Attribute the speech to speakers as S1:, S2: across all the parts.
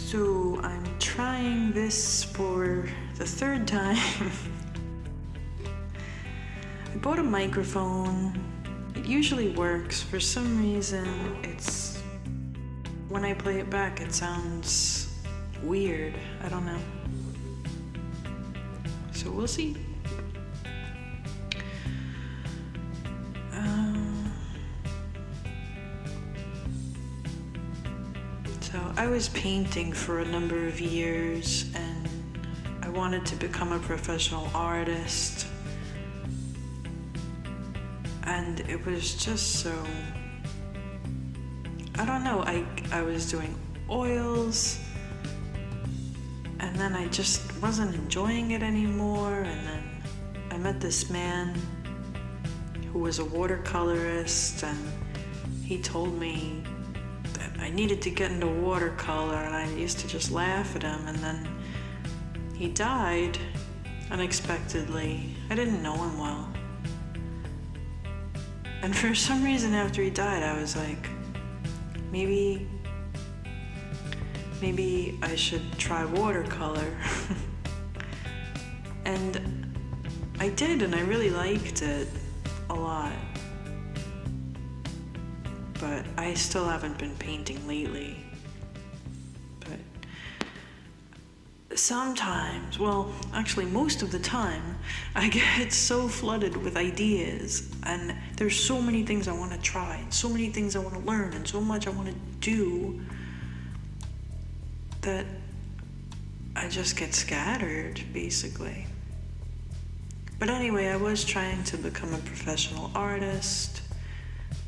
S1: So I'm trying this for the third time. I bought a microphone. It usually works. For some reason, when I play it back, it sounds weird. I don't know. So we'll see. So I was painting for a number of years, and I wanted to become a professional artist. And it was just so, I don't know, I was doing oils, and then I just wasn't enjoying it anymore. And then I met this man who was a watercolorist, and he told me that I needed to get into watercolor, and I used to just laugh at him. And then he died unexpectedly. I didn't know him well. And for some reason after he died, I was like, maybe I should try watercolor. And I did, and I really liked it a lot. But I still haven't been painting lately. But sometimes, well, actually most of the time, I get so flooded with ideas, and there's so many things I want to try, and so many things I want to learn, and so much I want to do, that I just get scattered, basically. But anyway, I was trying to become a professional artist,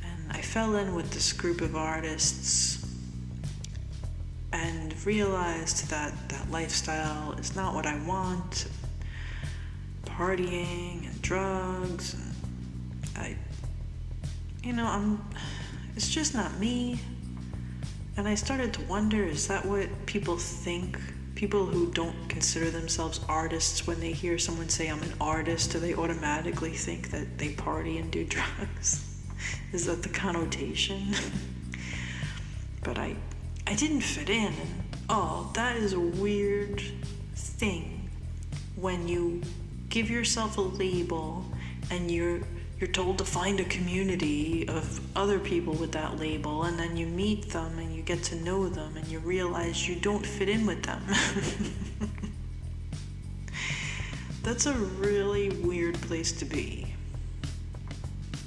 S1: and I fell in with this group of artists and realized that that lifestyle is not what I want. Partying and drugs, and it's just not me. And I started to wonder, is that what people think? People who don't consider themselves artists, when they hear someone say I'm an artist, do they automatically think that they party and do drugs? Is that the connotation? But I didn't fit in, and that is a weird thing when you give yourself a label and you're told to find a community of other people with that label, and then you meet them and you get to know them and you realize you don't fit in with them. That's a really weird place to be.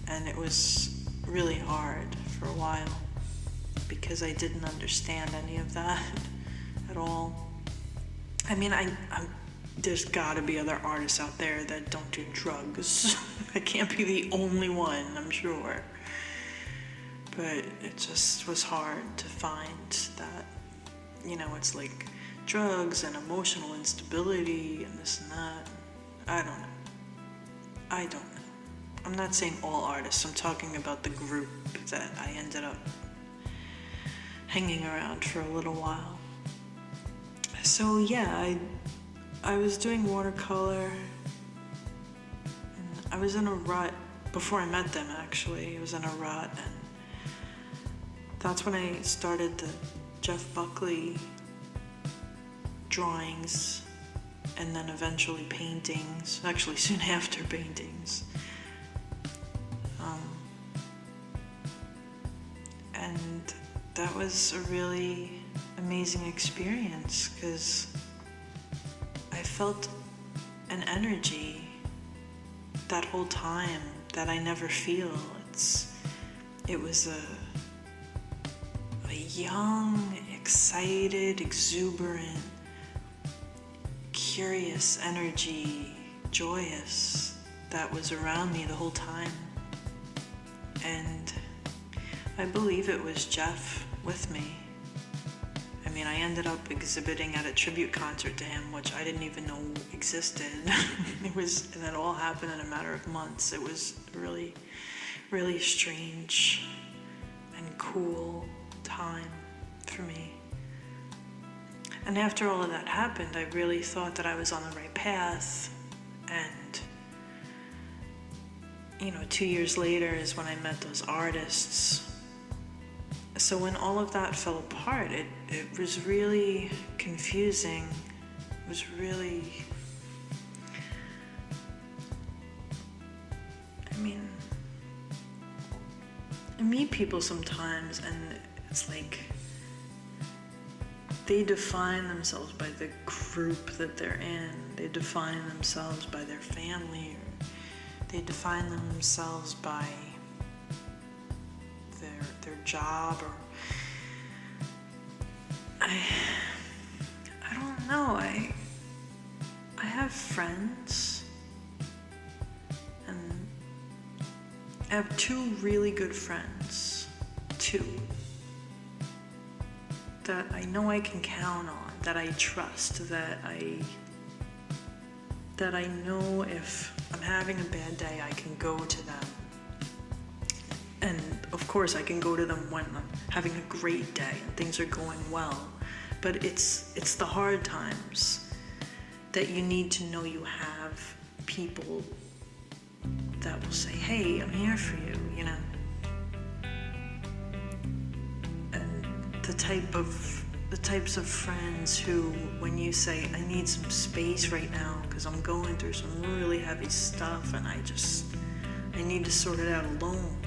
S1: And it was really hard for a while because I didn't understand any of that at all. I mean, there's gotta be other artists out there that don't do drugs. I can't be the only one, I'm sure. But it just was hard to find that, it's like drugs and emotional instability and this and that. I don't know. I'm not saying all artists, I'm talking about the group that I ended up hanging around for a little while. So yeah, I was doing watercolor, and I was in a rut before I met them. Actually, I was in a rut, and that's when I started the Jeff Buckley drawings, and then eventually paintings, actually soon after paintings. And that was a really amazing experience, because I felt an energy that whole time that I never feel. It was a young, excited, exuberant, curious energy, joyous, that was around me the whole time. And I believe it was Jeff with me. I mean, I ended up exhibiting at a tribute concert to him, which I didn't even know existed. And it all happened in a matter of months. It was really, really strange and cool time for me. And after all of that happened, I really thought that I was on the right path. And 2 years later is when I met those artists. So when all of that fell apart, it was really confusing. It was really, I mean, I meet people sometimes and it's like they define themselves by the group that they're in. They define themselves by their family, or they define themselves by their job, or I don't know. I have friends, and I have two really good friends, two, that I know I can count on, that I trust, that I know if I'm having a bad day, I can go to them. And of course I can go to them when I'm having a great day and things are going well. But it's the hard times that you need to know you have people that will say, hey, I'm here for you, you know? And the types of friends who, when you say, I need some space right now because I'm going through some really heavy stuff and I need to sort it out alone.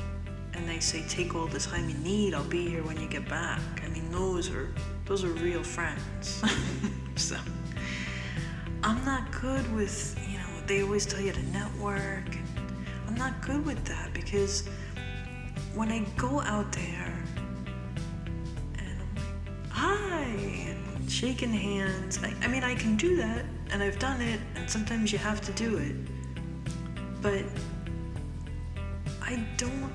S1: And they say, take all the time you need, I'll be here when you get back. I mean, those are real friends. So, I'm not good with, they always tell you to network. I'm not good with that because when I go out there and I'm like, hi, and shaking hands, I mean, I can do that, and I've done it, and sometimes you have to do it. But I don't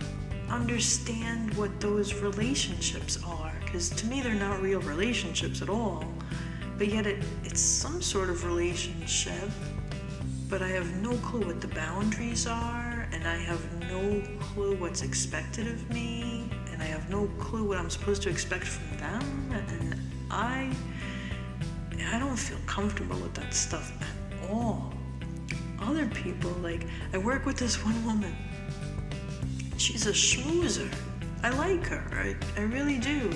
S1: understand what those relationships are, because to me they're not real relationships at all, but yet it's some sort of relationship, but I have no clue what the boundaries are, and I have no clue what's expected of me, and I have no clue what I'm supposed to expect from them, and I don't feel comfortable with that stuff at all. Other people, like, I work with this one woman. She's a schmoozer. I like her, I really do.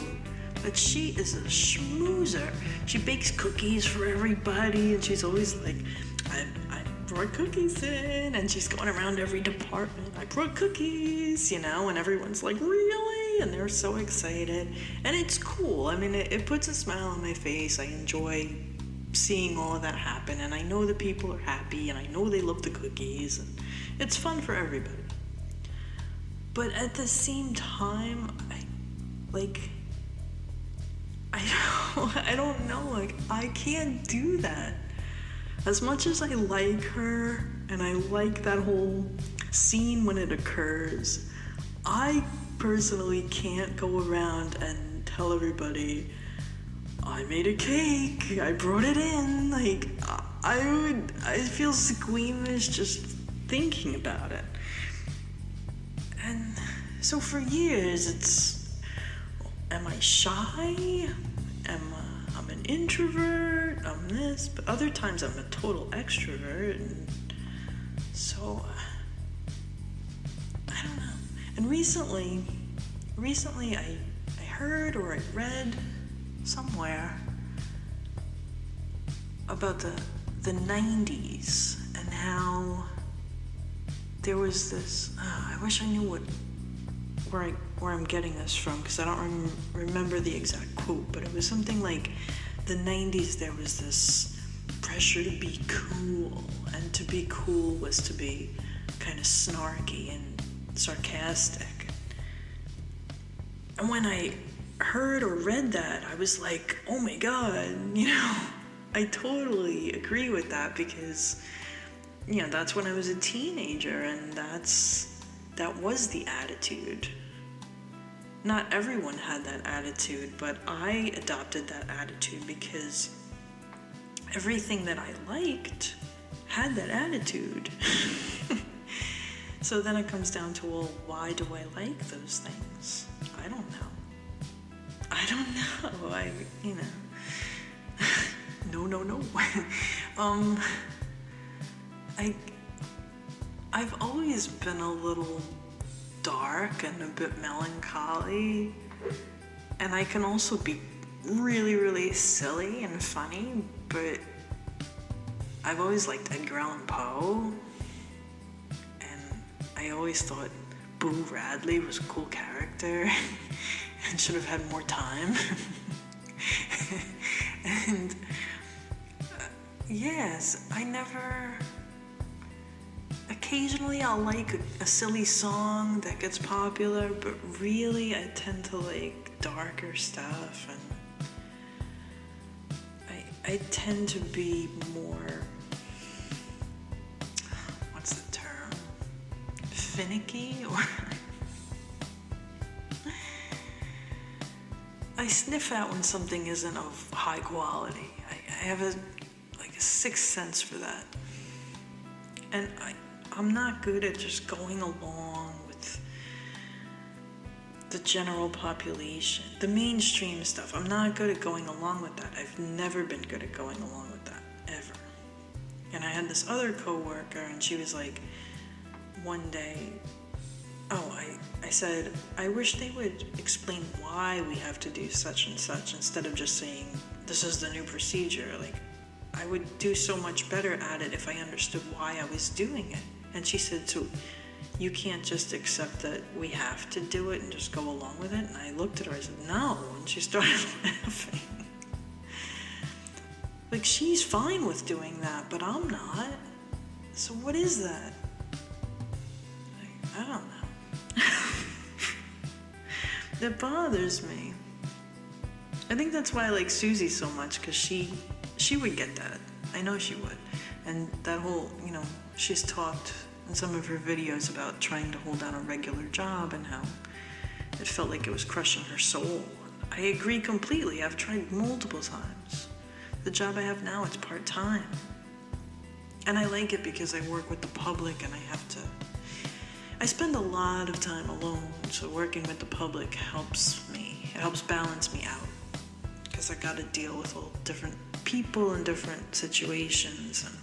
S1: But she is a schmoozer. She bakes cookies for everybody, and she's always like, I brought cookies in, and she's going around every department. I brought cookies, and everyone's like, really? And they're so excited. And it's cool. I mean, it puts a smile on my face. I enjoy seeing all of that happen, and I know the people are happy, and I know they love the cookies, and it's fun for everybody. But at the same time, I don't know, like, I can't do that. As much as I like her, and I like that whole scene when it occurs, I personally can't go around and tell everybody, I made a cake, I brought it in, like, I feel squeamish just thinking about it. And so for years, it's, am I shy? I'm an introvert? I'm this, but other times I'm a total extrovert. And so, I don't know. And recently I heard or I read somewhere about the 90s and how there was this, I wish I knew where I'm getting this from, because I don't remember the exact quote, but it was something like, the 90s there was this pressure to be cool, and to be cool was to be kind of snarky and sarcastic. And when I heard or read that, I was like, oh my god, I totally agree with that, because that's when I was a teenager, and that was the attitude. Not everyone had that attitude, but I adopted that attitude because everything that I liked had that attitude. So then it comes down to, well, why do I like those things? I don't know. No. I've always been a little dark and a bit melancholy, And I can also be really, really silly and funny, but I've always liked Edgar Allan Poe, and I always thought Boo Radley was a cool character and should have had more time. And yes, occasionally I'll like a silly song that gets popular, but really I tend to like darker stuff, and I tend to be more, what's the term, finicky, or I sniff out when something isn't of high quality. I have a sixth sense for that. And I'm not good at just going along with the general population, the mainstream stuff. I'm not good at going along with that. I've never been good at going along with that, ever. And I had this other coworker, and she was like, one day, I said, I wish they would explain why we have to do such and such instead of just saying, this is the new procedure. Like, I would do so much better at it if I understood why I was doing it. And she said, so you can't just accept that we have to do it and just go along with it? And I looked at her, I said, no. And she started laughing. Like, she's fine with doing that, but I'm not. So what is that? Like, I don't know. It bothers me. I think that's why I like Susie so much, because she would get that. I know she would. And that whole, she's talked in some of her videos about trying to hold down a regular job and how it felt like it was crushing her soul. I agree completely. I've tried multiple times. The job I have now, it's part-time. And I like it because I work with the public, and I spend a lot of time alone, so working with the public helps me. It helps balance me out, because I gotta deal with all different people in different situations, and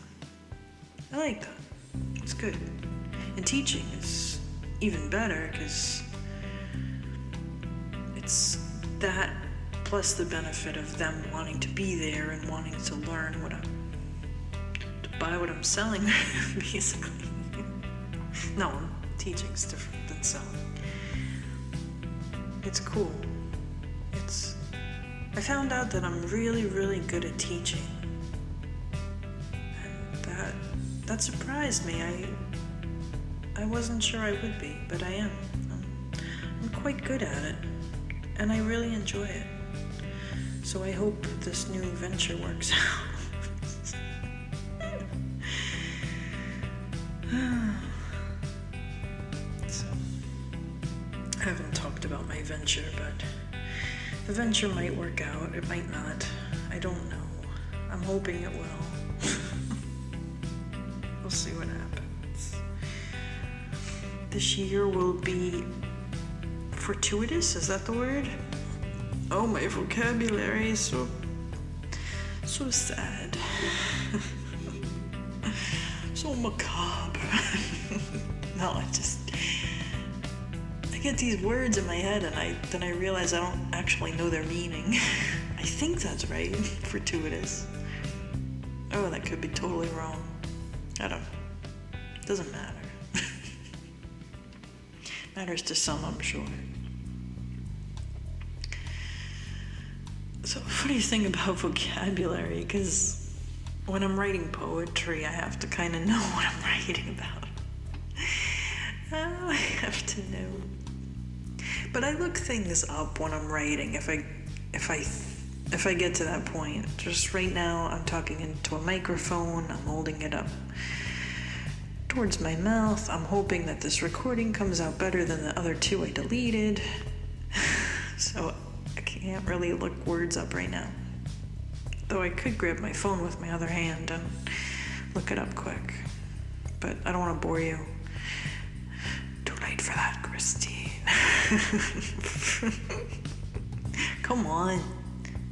S1: I like that. It's good. And teaching is even better, because it's that plus the benefit of them wanting to be there and wanting to learn to buy what I'm selling, basically. No, teaching's different than selling. It's cool. I found out that I'm really, really good at teaching. And that surprised me. I wasn't sure I would be, but I am. I'm quite good at it, and I really enjoy it. So I hope this new venture works out. So, I haven't talked about my venture, but the venture might work out. It might not. I don't know. I'm hoping it will. We'll see what happens. This year will be fortuitous. Is that the word? Oh, my vocabulary is so sad. So macabre. No, I get these words in my head, and then I realize I don't actually know their meaning. I think that's right. Fortuitous. Oh, that could be totally wrong. I don't know. Doesn't matter. Matters to some, I'm sure. So, funny thing about vocabulary, because when I'm writing poetry, I have to kind of know what I'm writing about. I have to know. But I look things up when I'm writing, if I get to that point. Just right now, I'm talking into a microphone, I'm holding it up towards my mouth. I'm hoping that this recording comes out better than the other two I deleted. So I can't really look words up right now. Though I could grab my phone with my other hand and look it up quick. But I don't want to bore you. Too late for that, Christine. Come on.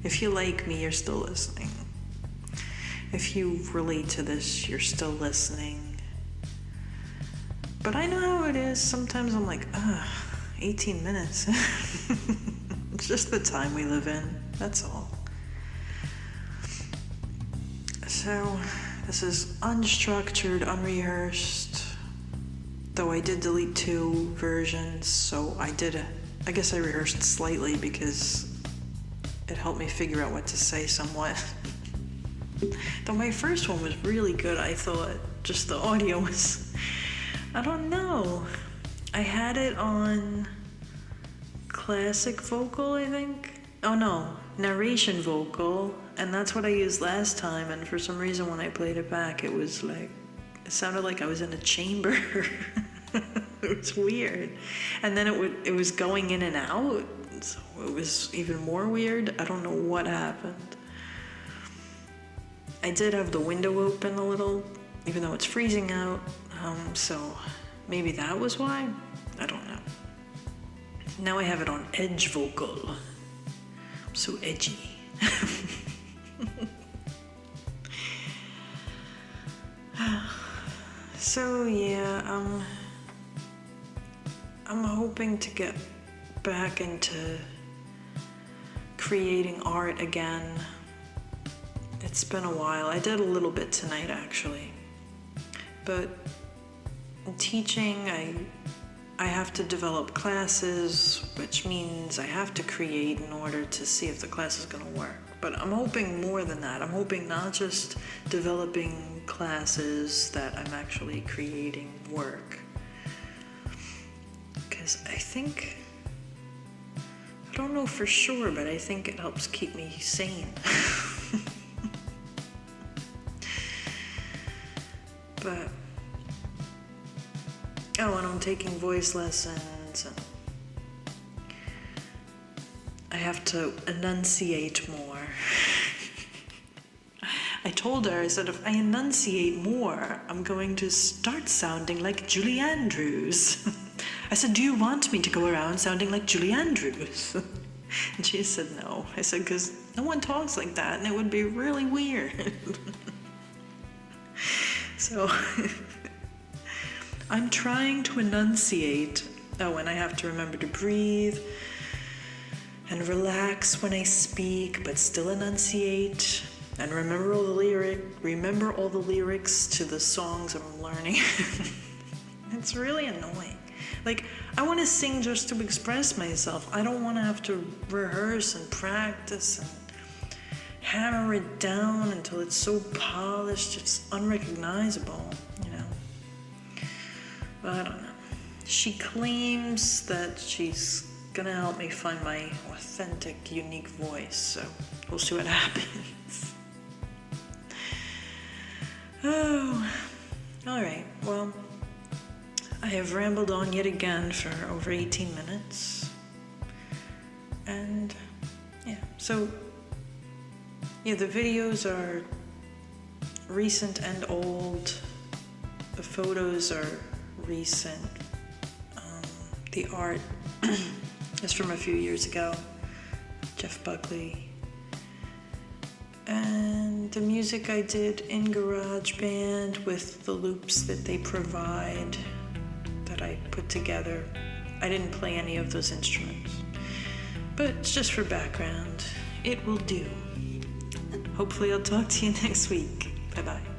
S1: If you like me, you're still listening. If you relate to this, you're still listening. But I know how it is. Sometimes I'm like, 18 minutes. It's just the time we live in, that's all. So, this is unstructured, unrehearsed, though I did delete 2 versions, so I guess I rehearsed slightly because it helped me figure out what to say somewhat. Though my first one was really good, I thought. Just the audio was, I don't know. I had it on classic vocal, I think. Oh no, narration vocal, and that's what I used last time, and for some reason when I played it back, it was like, it sounded like I was in a chamber. It was weird. And then it was going in and out, so it was even more weird. I don't know what happened. I did have the window open a little, even though it's freezing out, so maybe that was why? I don't know. Now I have it on edge vocal. I'm so edgy. So yeah, I'm hoping to get back into creating art again. It's been a while. I did a little bit tonight actually, but teaching, I have to develop classes, which means I have to create in order to see if the class is going to work. But I'm hoping more than that. I'm hoping not just developing classes, that I'm actually creating work. Because I don't know for sure, but I think it helps keep me sane. But, oh, and I'm taking voice lessons, and I have to enunciate more. I told her, I said, if I enunciate more, I'm going to start sounding like Julie Andrews. I said, do you want me to go around sounding like Julie Andrews? And she said no. I said, because no one talks like that, and it would be really weird. So, I'm trying to enunciate. Oh, and I have to remember to breathe and relax when I speak, but still enunciate. And remember all the lyrics to the songs I'm learning. It's really annoying. Like, I want to sing just to express myself. I don't want to have to rehearse and practice and hammer it down until it's so polished it's unrecognizable, you know. But I don't know. She claims that she's gonna help me find my authentic, unique voice, so we'll see what happens. Oh, alright, well, I have rambled on yet again for over 18 minutes. And, yeah, so, yeah, the videos are recent and old. The photos are recent. The art is from a few years ago. Jeff Buckley. And the music I did in GarageBand with the loops that they provide that I put together. I didn't play any of those instruments, but it's just for background. It will do. Hopefully I'll talk to you next week. Bye-bye.